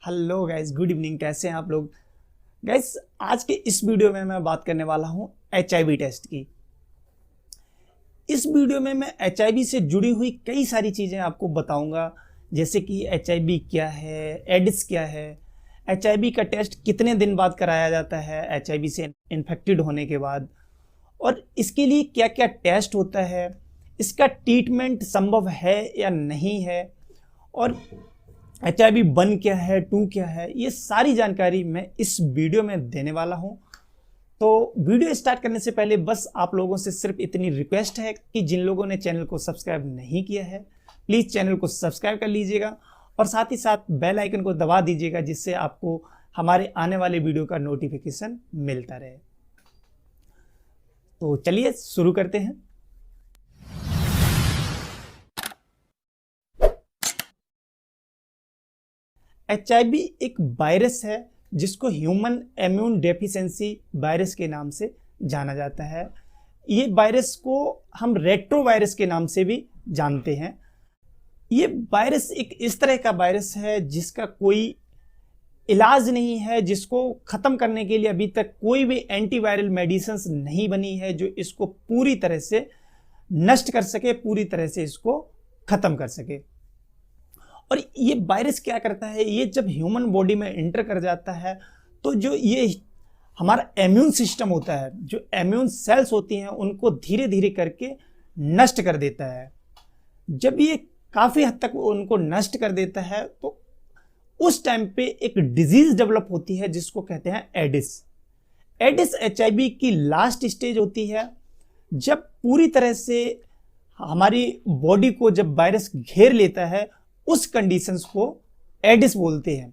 Hello guys, good evening. कैसे हैं आप लोग? गाइस, आज के इस वीडियो में मैं बात करने वाला हूं एचआईवी टेस्ट की। इस वीडियो में मैं एचआईवी से जुड़ी हुई कई सारी चीज़ें आपको बताऊंगा, जैसे कि एचआईवी क्या है, एड्स क्या है, एचआईवी का टेस्ट कितने दिन बाद कराया जाता है एचआईवी से इन्फेक्टेड होने के बाद, और इसके लिए क्या क्या टेस्ट होता है, इसका ट्रीटमेंट संभव है या नहीं है, और एचआईवी 1 क्या है, 2 क्या है, ये सारी जानकारी मैं इस वीडियो में देने वाला हूं। तो वीडियो स्टार्ट करने से पहले बस आप लोगों से सिर्फ इतनी रिक्वेस्ट है कि जिन लोगों ने चैनल को सब्सक्राइब नहीं किया है, प्लीज़ चैनल को सब्सक्राइब कर लीजिएगा और साथ ही साथ बेल आइकन को दबा दीजिएगा, जिससे आपको हमारे आने वाले वीडियो का नोटिफिकेशन मिलता रहे। तो चलिए शुरू करते हैं। एचआईवी एक वायरस है जिसको ह्यूमन इम्यून डेफिशिएंसी वायरस के नाम से जाना जाता है। ये वायरस को हम रेट्रो वायरस के नाम से भी जानते हैं। ये वायरस एक इस तरह का वायरस है जिसका कोई इलाज नहीं है, जिसको ख़त्म करने के लिए अभी तक कोई भी एंटीवायरल मेडिसिन्स नहीं बनी है जो इसको पूरी तरह से नष्ट कर सके, पूरी तरह से इसको ख़त्म कर सके। और ये वायरस क्या करता है, ये जब ह्यूमन बॉडी में एंटर कर जाता है तो जो ये हमारा इम्यून सिस्टम होता है, जो इम्यून सेल्स होती हैं, उनको धीरे धीरे करके नष्ट कर देता है। जब ये काफ़ी हद तक उनको नष्ट कर देता है तो उस टाइम पे एक डिजीज डेवलप होती है जिसको कहते हैं एडिस। एडिस एचआईवी की लास्ट स्टेज होती है, जब पूरी तरह से हमारी बॉडी को जब वायरस घेर लेता है, उस कंडीशंस को एडिस बोलते हैं।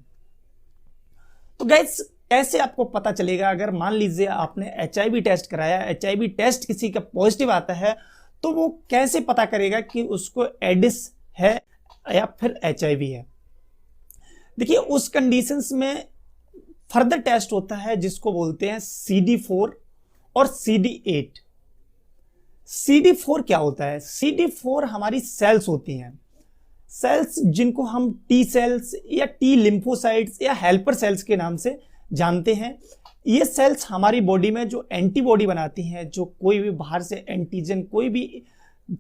तो गाइस, कैसे आपको पता चलेगा? अगर मान लीजिए आपने एचआईवी टेस्ट कराया, एचआईवी टेस्ट किसी का पॉजिटिव आता है, तो वो कैसे पता करेगा कि उसको एडिस है या फिर एचआईवी है? देखिए, उस कंडीशंस में फर्दर टेस्ट होता है जिसको बोलते हैं CD4 और CD8। CD4 क्या होता है? CD4 हमारी सेल्स होती हैं, सेल्स जिनको हम टी सेल्स या टी लिम्फोसाइट्स या हेल्पर सेल्स के नाम से जानते हैं। ये सेल्स हमारी बॉडी में जो एंटीबॉडी बनाती हैं, जो कोई भी बाहर से एंटीजन, कोई भी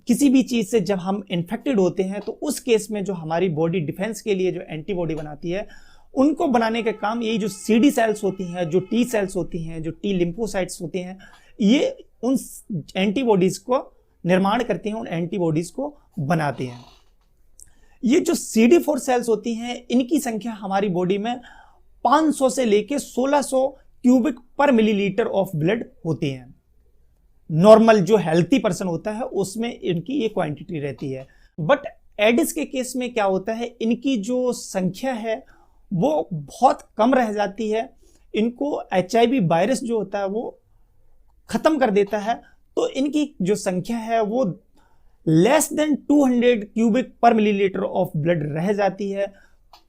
किसी भी चीज़ से जब हम इन्फेक्टेड होते हैं तो उस केस में जो हमारी बॉडी डिफेंस के लिए जो एंटीबॉडी बनाती है, उनको बनाने का काम यही जो CD सेल्स होती हैं, जो टी सेल्स होती हैं, जो टी लिम्फोसाइट्स होती हैं, ये उन एंटीबॉडीज़ को निर्माण करती हैं, उन एंटीबॉडीज़ को बनाती हैं। ये जो CD4 सेल्स होती हैं, इनकी संख्या हमारी बॉडी में 500 से लेके 1600 क्यूबिक पर मिलीलीटर ऑफ ब्लड होती हैं। नॉर्मल जो हेल्थी पर्सन होता है उसमें इनकी ये क्वांटिटी रहती है। बट एडिस के केस में क्या होता है, इनकी जो संख्या है वो बहुत कम रह जाती है। इनको एचआईवी वायरस जो होता है वो खत्म कर देता है, तो इनकी जो संख्या है वो लेस देन 200 क्यूबिक पर मिलीलीटर ऑफ ब्लड रह जाती है।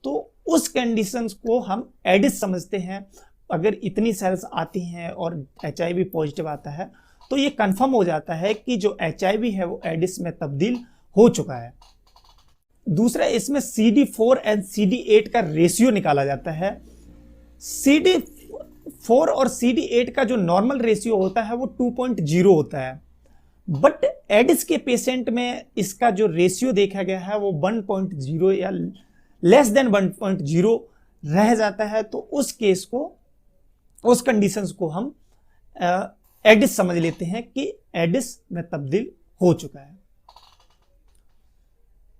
तो उस कंडीशंस को हम एडिस समझते हैं। अगर इतनी सेल्स आती हैं और एचआईवी पॉजिटिव आता है तो ये कंफर्म हो जाता है कि जो एचआईवी है वो एडिस में तब्दील हो चुका है। दूसरा, इसमें CD4 एंड CD8 का रेशियो निकाला जाता है। CD4 और CD8 का जो नॉर्मल रेशियो होता है वो 2.0 होता है, बट एडिस के पेशेंट में इसका जो रेशियो देखा गया है वो 1.0 या लेस देन 1.0 रह जाता है। तो उस केस को, उस कंडीशंस को हम एडिस समझ लेते हैं कि एडिस में तब्दील हो चुका है।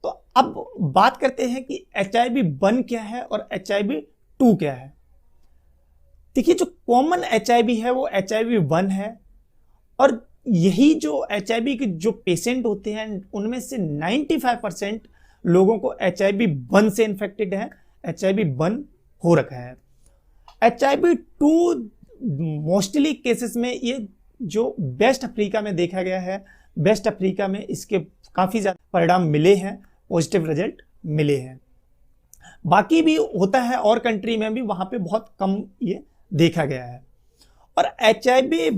तो अब बात करते हैं कि एचआईवी 1 क्या है और एचआईवी 2 क्या है। देखिए, जो कॉमन एचआईवी है वो एचआईवी 1 है, और यही जो एचआईवी के जो पेशेंट होते हैं उनमें से 95% लोगों को एचआईवी 1 से इन्फेक्टेड है, एचआईवी 1 हो रखा है। एचआईवी 2 मोस्टली केसेस में ये जो वेस्ट अफ्रीका में देखा गया है, वेस्ट अफ्रीका में इसके काफ़ी ज़्यादा परिणाम मिले हैं, पॉजिटिव रिजल्ट मिले हैं। बाकी भी होता है और कंट्री में भी, वहाँ पे बहुत कम ये देखा गया है। और एचआईवी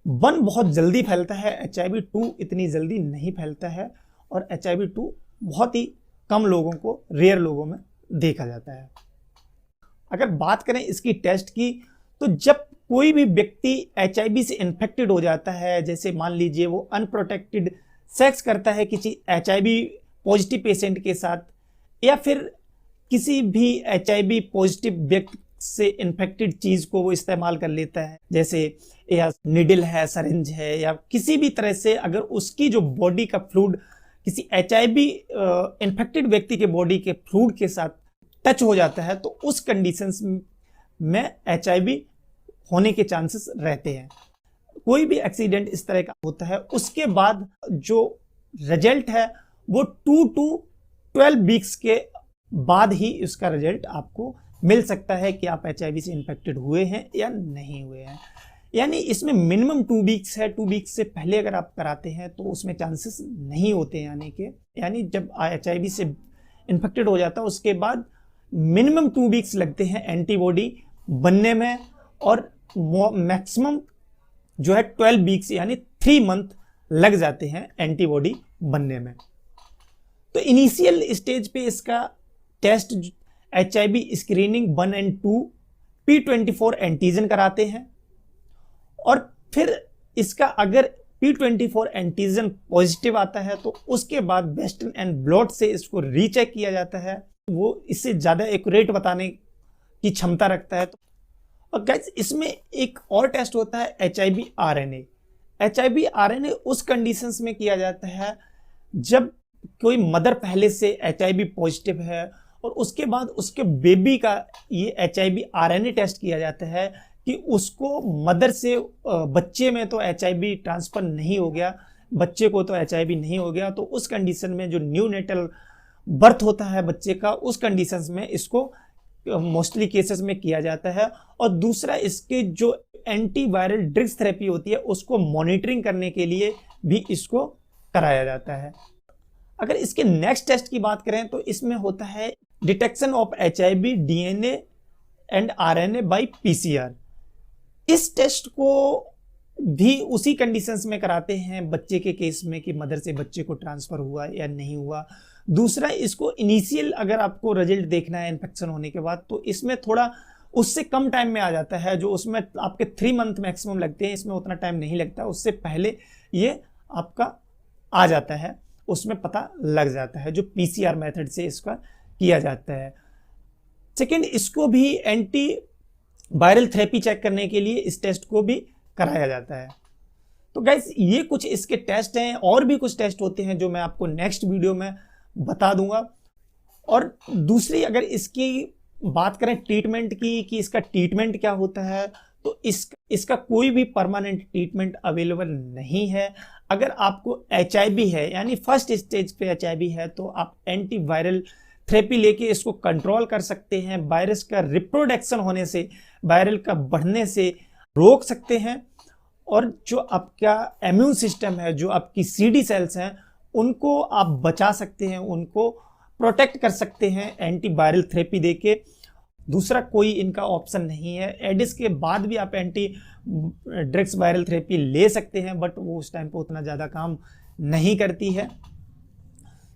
1 बहुत जल्दी फैलता है, एचआईवी 2 इतनी जल्दी नहीं फैलता है, और एचआईवी 2 बहुत ही कम लोगों को, रेयर लोगों में देखा जाता है। अगर बात करें इसकी टेस्ट की, तो जब कोई भी व्यक्ति HIV से इन्फेक्टेड हो जाता है, जैसे मान लीजिए वो अनप्रोटेक्टेड सेक्स करता है किसी HIV पॉजिटिव पेशेंट के साथ, या फिर किसी भी HIV पॉजिटिव व्यक्ति से इन्फेक्टेड चीज को वो इस्तेमाल कर लेता है, जैसे या निडल है, सरिंज है, या किसी भी तरह से अगर उसकी जो बॉडी का फ्लूइड किसी HIV इन्फेक्टेड व्यक्ति के बॉडी के फ्लूइड के साथ टच हो जाता है, तो उस कंडीशंस में HIV होने के चांसेस रहते हैं। कोई भी एक्सीडेंट इस तरह का होता है, उसके बाद जो रिजल्ट है वो 2 to 12 वीक्स के बाद ही उसका रिजल्ट आपको मिल सकता है कि आप HIV से इन्फेक्टेड हुए हैं या नहीं हुए हैं। यानी इसमें मिनिमम 2 वीक्स है, 2 वीक्स से पहले अगर आप कराते हैं तो उसमें चांसेस नहीं होते, यानी जब HIV से इन्फेक्टेड हो जाता है उसके बाद मिनिमम 2 वीक्स लगते हैं एंटीबॉडी बनने में, और मैक्सिमम जो है 12 वीक्स यानी 3 मंथ लग जाते हैं एंटीबॉडी बनने में। तो इनिशियल स्टेज पे इसका टेस्ट HIV स्क्रीनिंग 1 और 2 P24 एंटीजन कराते हैं, और फिर इसका अगर P24 एंटीजन पॉजिटिव आता है तो उसके बाद वेस्टर्न एंड ब्लॉट से इसको रीचेक किया जाता है। वो इससे ज़्यादा एक्यूरेट बताने की क्षमता रखता है। और गाइस इसमें एक और टेस्ट होता है HIV RNA। HIV RNA उस कंडीशंस में किया जाता है जब कोई मदर पहले से HIV पॉजिटिव है और उसके बाद उसके बेबी का ये HIV RNA टेस्ट किया जाता है कि उसको मदर से बच्चे में तो HIV ट्रांसफर नहीं हो गया, बच्चे को तो HIV नहीं हो गया। तो उस कंडीशन में जो न्यूनेटल बर्थ होता है बच्चे का, उस कंडीशंस में इसको मोस्टली केसेस में किया जाता है। और दूसरा, इसके जो एंटीवायरल ड्रग्स थेरेपी होती है उसको मॉनिटरिंग करने के लिए भी इसको कराया जाता है। अगर इसके नेक्स्ट टेस्ट की बात करें तो इसमें होता है detection of HIV DNA and RNA by PCR। इस टेस्ट को भी उसी कंडीशंस में कराते हैं बच्चे के केस में कि मदर से बच्चे को ट्रांसफर हुआ या नहीं हुआ। दूसरा, इसको इनिशियल अगर आपको रिजल्ट देखना है इन्फेक्शन होने के बाद, तो इसमें थोड़ा उससे कम टाइम में आ जाता है, जो उसमें आपके 3 मंथ मैक्सिमम लगते हैं, इसमें उतना टाइम नहीं लगता। उससे पहले ये आपका आ जाता है, उसमें पता लग जाता है, जो PCR मेथड से इसका किया जाता है। सेकेंड, इसको भी एंटी वायरल थेरेपी चेक करने के लिए इस टेस्ट को भी कराया जाता है। तो गाइस ये कुछ इसके टेस्ट हैं, और भी कुछ टेस्ट होते हैं जो मैं आपको नेक्स्ट वीडियो में बता दूंगा। और दूसरी, अगर इसकी बात करें ट्रीटमेंट की कि इसका ट्रीटमेंट क्या होता है, तो इसका कोई भी परमानेंट ट्रीटमेंट अवेलेबल नहीं है। अगर आपको HIV है, यानी फर्स्ट स्टेज पे HIV है, तो आप एंटीवायरल थेरेपी लेके इसको कंट्रोल कर सकते हैं, वायरस का रिप्रोडक्शन होने से, वायरल का बढ़ने से रोक सकते हैं, और जो आपका इम्यून सिस्टम है, जो आपकी CD सेल्स हैं, उनको आप बचा सकते हैं, उनको प्रोटेक्ट कर सकते हैं एंटीवायरल थेरेपी देके। दूसरा कोई इनका ऑप्शन नहीं है। एडिस के बाद भी आप एंटी ड्रग्स वायरल थेरेपी ले सकते हैं, बट वो उस टाइम पे उतना ज़्यादा काम नहीं करती है।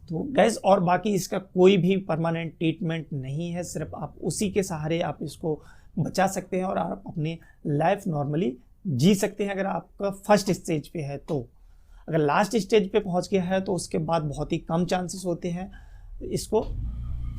तो गैस, और बाकी इसका कोई भी परमानेंट ट्रीटमेंट नहीं है, सिर्फ आप उसी के सहारे आप इसको बचा सकते हैं और आप अपनी लाइफ नॉर्मली जी सकते हैं, अगर आपका फर्स्ट स्टेज पे है। तो अगर लास्ट स्टेज पे पहुंच गया है तो उसके बाद बहुत ही कम चांसेस होते हैं इसको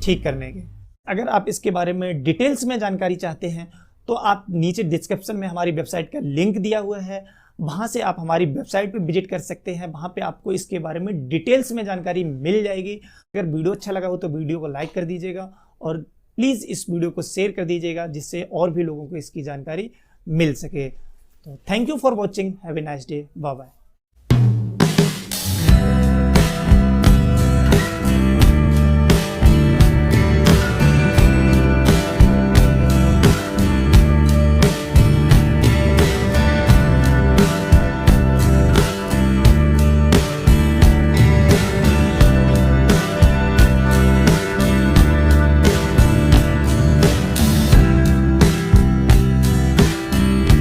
ठीक करने के। अगर आप इसके बारे में डिटेल्स में जानकारी चाहते हैं तो आप नीचे डिस्क्रिप्शन में हमारी वेबसाइट का लिंक दिया हुआ है, वहाँ से आप हमारी वेबसाइट पे विजिट कर सकते हैं। वहाँ पे आपको इसके बारे में डिटेल्स में जानकारी मिल जाएगी। अगर वीडियो अच्छा लगा हो तो वीडियो को लाइक कर दीजिएगा, और प्लीज़ इस वीडियो को शेयर कर दीजिएगा, जिससे और भी लोगों को इसकी जानकारी मिल सके। तो thank you for watching, have a nice day, bye bye.